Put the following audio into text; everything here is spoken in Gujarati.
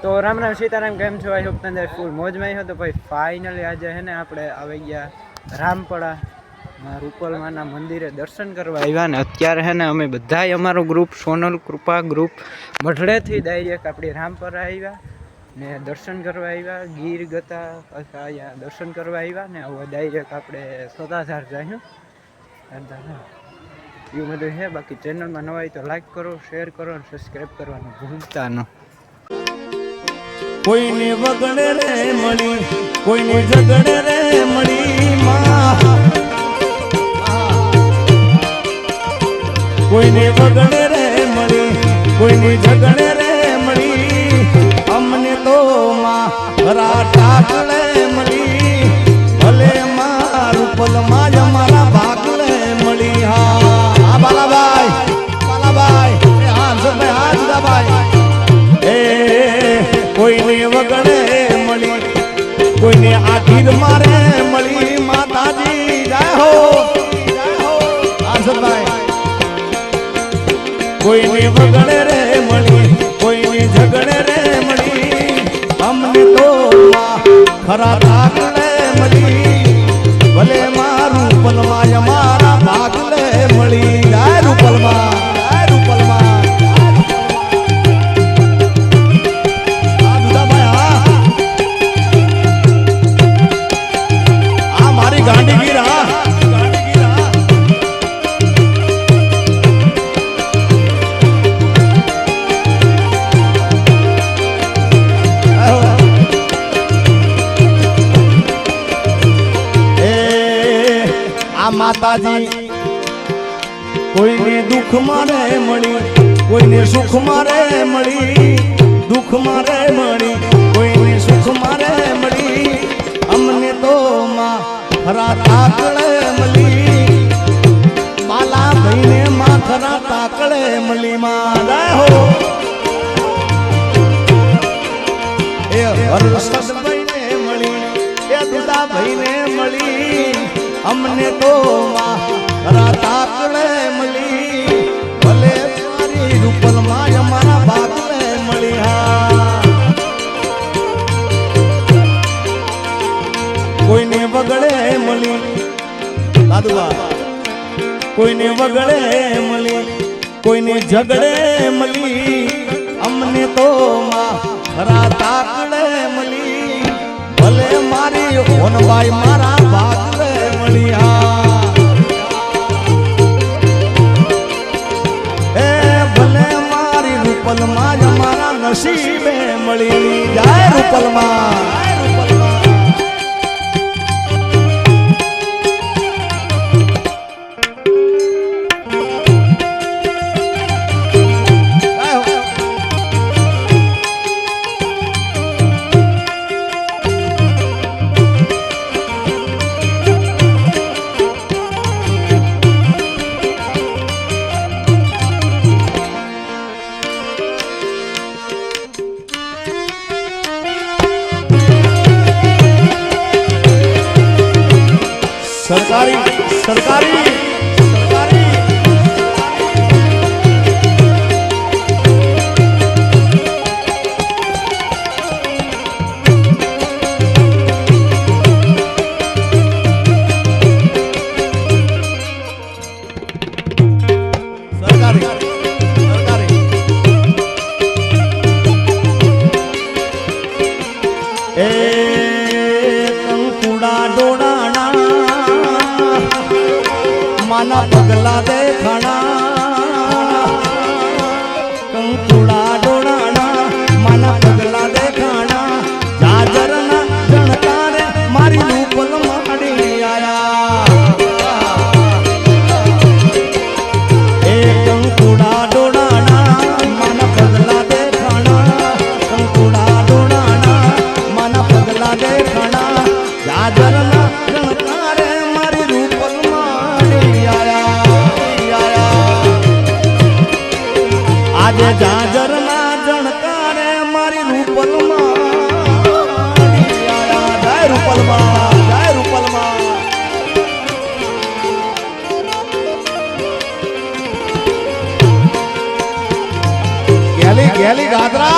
તો રામ રામ સીતારામ, કેમ છો? આઈ હોપ તમે ફૂલ મોજમાં છો. તો ભાઈ ફાઇનલી આજે હે ને આપણે આવી ગયા રામપડા રૂપલમાના મંદિરે દર્શન કરવા આવ્યા ને અત્યારે હે ને અમે બધાય અમારો ગ્રુપ સોનલ કૃપા ગ્રુપ મઢડેથી ડાયરેક્ટ આપણી રામપરા આવ્યા ને દર્શન કરવા આવ્યા. ગીર ગતા અહીંયા દર્શન કરવા આવ્યા ને હવે ડાયરેક્ટ આપણે સતાધાર જઈશું. એવું બધું છે. બાકી ચેનલમાં નવા હોય તો લાઈક કરો, શેર કરો અને સબસ્ક્રાઈબ કરવાનું ભૂલતા ન. કોઈને વગડે રે મળી, કોઈને ઝગડે રે મળી માં, કોઈને વગડે રે મળી, કોઈને ઝગડે રે મળી. અમને તો માં ખરા ટાકલે મળી, ભલે મારું પલમાં જ અમારા ભાગલે મળી. હા બાલાભાઈ, બાલાભાઈ, હા ભાઈ, હા જુદાભાઈ. કોઈને વગડે મળી, કોઈને આખીર મારે મળી. માતાજી જય હો, આસભાઈ. કોઈને વગડે રે મળી, કોઈને ઝગડે રે મળી. અમને તો ખરા ભાગલે મળી, ભલે મારું રૂપલમાં અમારા ભાગલે મળી. જય રૂપલમાં, જય રૂપલમાં. ગાંધીગીર હા, ગાંધીગીર હા. આ માતાજી કોઈને દુઃખ મારે મળી, કોઈને સુખ મારે મળી. દુઃખ મારે મળી, કોઈને સુખ મારે મળી. અમને તો માં ખરા તાકળે મળી, બાલા ભાઈને માં ખરા તાકળે મળી. માં હો એ હર્ષદ ભાઈને મળી, એ દુદા ભાઈને મળી. અમને તો માં ખરા તાકળે મળી, ભલે મારી રૂપલમાં અમારા ભાગલે મળી. હા કોઈને વગડે મળી દાદુબા, કોઈને વગડે મળી, કોઈને ઝગડે મળી. અમને તો માં ખરા તાકડે મળી, ભલે મારી હોનભાઈ મારા ભાગલે મળી. હા એ ભલે મારી રૂપલમાં જ મારા નસીબે મળી. જય રૂપલમાં. सरकारी सरकारी सरकारी सरकारी सरकारी ए कंकुड़ा डोड़ाना माना पगला देखाना. कंकुड़ा डोड़ाना माना पगला देखाना. जाजरना जणकारे मारी रूपल माड़ी आया. ए कंकुड़ा डोड़ाना माना पगला देखाना. कंकुड़ा डोड़ाना माना पगला देखाना. जाजरना जणकारे मारी रूपल આજે જાજર ના જણકારે મારી રૂપલમાં. જય રૂપલમાં, જય રૂપલમાં. ગેલી ગેલી ગાદરા